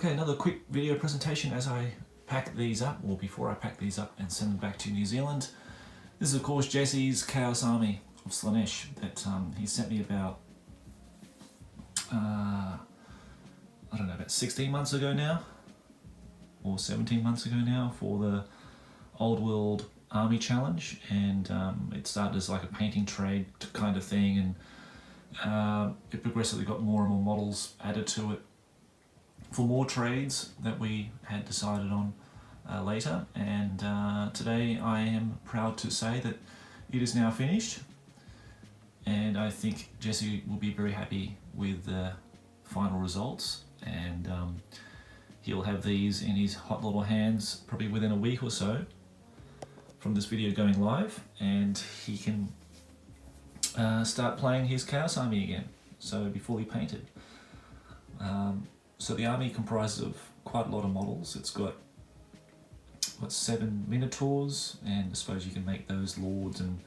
Okay, another quick video presentation as I pack these up, or before I pack these up and send them back to New Zealand. This is of course Jesse's Chaos Army of Slannesh that he sent me about, I don't know, about 16 months ago now, or 17 months ago now, for the Old World Army Challenge, and it started as like a painting trade kind of thing, and it progressively got more and more models added to it for more trades that we had decided on later, and today I am proud to say that it is now finished, and I think Jesse will be very happy with the final results, and he'll have these in his hot little hands probably within a week or so from this video going live, and he can start playing his Chaos Army again, so be fully painted. So the army comprises of quite a lot of models. It's got 7 Minotaurs, and I suppose you can make those lords, and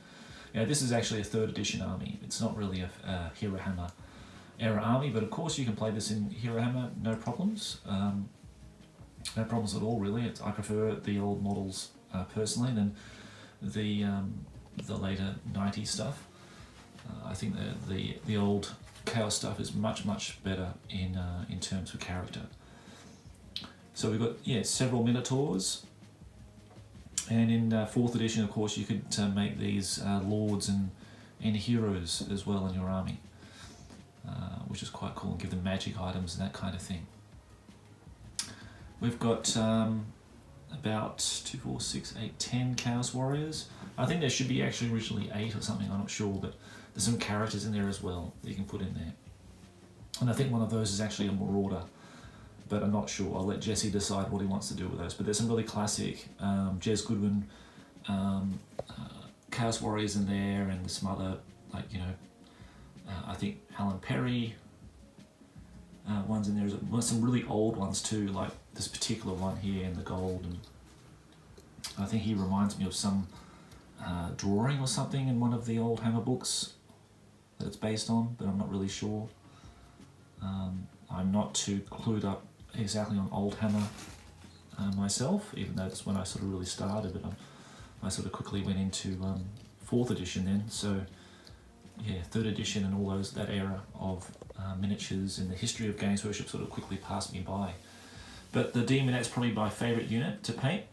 this is actually a 3rd edition army. It's not really a Herohammer era army, but of course you can play this in Herohammer, no problems. No problems at all, really. I prefer the old models personally than the later 90s stuff. I think the old Chaos stuff is much better in terms of character. So we've got several Minotaurs, and in 4th edition, of course, you could make these lords and heroes as well in your army, which is quite cool, and give them magic items and that kind of thing. We've got about 2, 4, 6, 8, 10 Chaos Warriors. I think there should be actually originally 8 or something, I'm not sure, but there's some characters in there as well that you can put in there. And I think one of those is actually a Marauder, but I'm not sure. I'll let Jesse decide what he wants to do with those. But there's some really classic Jez Goodwin Chaos Warriors in there, and there's some other, like, I think Alan Perry ones in there. There's some really old ones too, like this particular one here in the gold, and I think he reminds me of some drawing or something in one of the Oldhammer books that it's based on, but I'm not really sure. I'm not too clued up exactly on Oldhammer myself, even though that's when I sort of really started, but I sort of quickly went into 4th edition then, so yeah, 3rd edition and all that era of miniatures in the history of Games Workshop sort of quickly passed me by. But the Daemonettes probably my favourite unit to paint.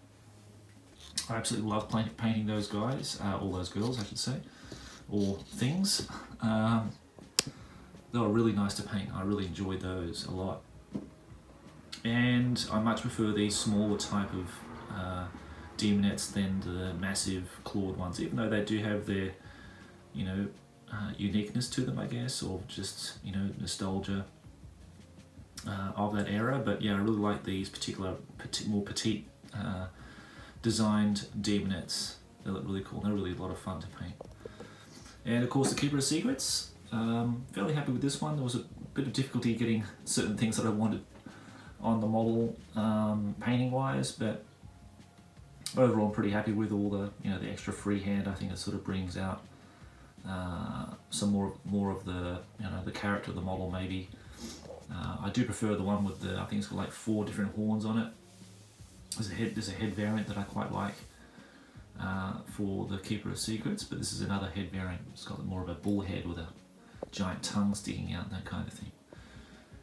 I absolutely love painting those guys, all those girls I should say, or things. They were really nice to paint. I really enjoyed those a lot. And I much prefer these smaller type of Daemonettes than the massive clawed ones, even though they do have their, uniqueness to them, I guess, or just, nostalgia of that era. But yeah, I really like these particular, more petite designed Daemonettes. They look really cool. They're really a lot of fun to paint. And of course the Keeper of Secrets. Fairly happy with this one. There was a bit of difficulty getting certain things that I wanted on the model painting wise, but overall I'm pretty happy with all the the extra freehand. I think it sort of brings out some more of the the character of the model maybe. I do prefer the one with the, I think it's got like 4 different horns on it. There's a head variant that I quite like for the Keeper of Secrets, but this is another head variant. It's got more of a bull head with a giant tongue sticking out and that kind of thing.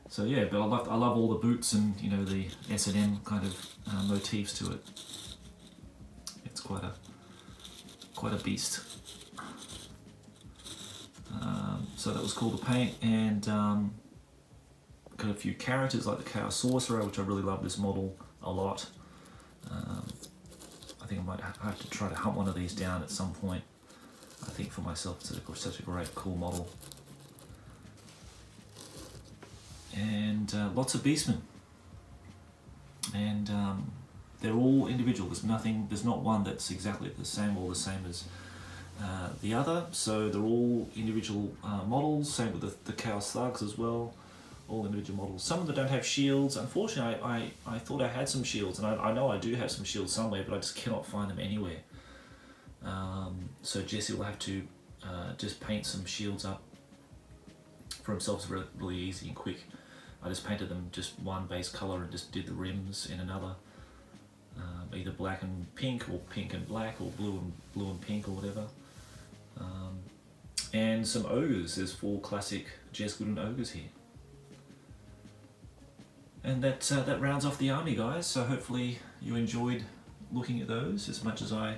So yeah, but I love all the boots and the S&M kind of motifs to it. It's quite a beast. So that was cool to paint, and got a few characters like the Chaos Sorcerer, which I really love this model a lot. I think I might have to try to hunt one of these down at some point. I think for myself it's such a great, cool model. And lots of Beastmen. And they're all individual. There's not one that's exactly the same as the other. So they're all individual models. Same with the Chaos Thugs as well. All individual models. Some of them don't have shields. Unfortunately, I thought I had some shields, and I know I do have some shields somewhere, but I just cannot find them anywhere. So Jesse will have to just paint some shields up for himself. It's really easy and quick. I just painted them just one base colour and just did the rims in another, either black and pink or pink and black or blue and pink or whatever. And some ogres. There's 4 classic Jesgoodin ogres here. And that rounds off the army, guys. So hopefully you enjoyed looking at those as much as I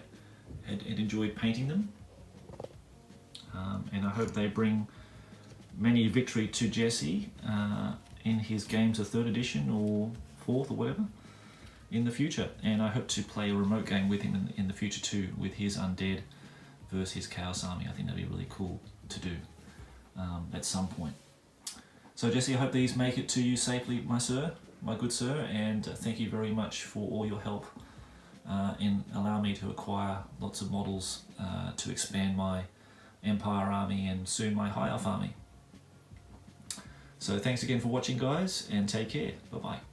had enjoyed painting them. And I hope they bring many victory to Jesse in his games of 3rd edition or 4th or whatever in the future. And I hope to play a remote game with him in the future too, with his undead versus his chaos army. I think that'd be really cool to do at some point. So Jesse, I hope these make it to you safely, my good sir, and thank you very much for all your help in allowing me to acquire lots of models to expand my Empire army and soon my High Elf army. So thanks again for watching, guys, and take care. Bye bye.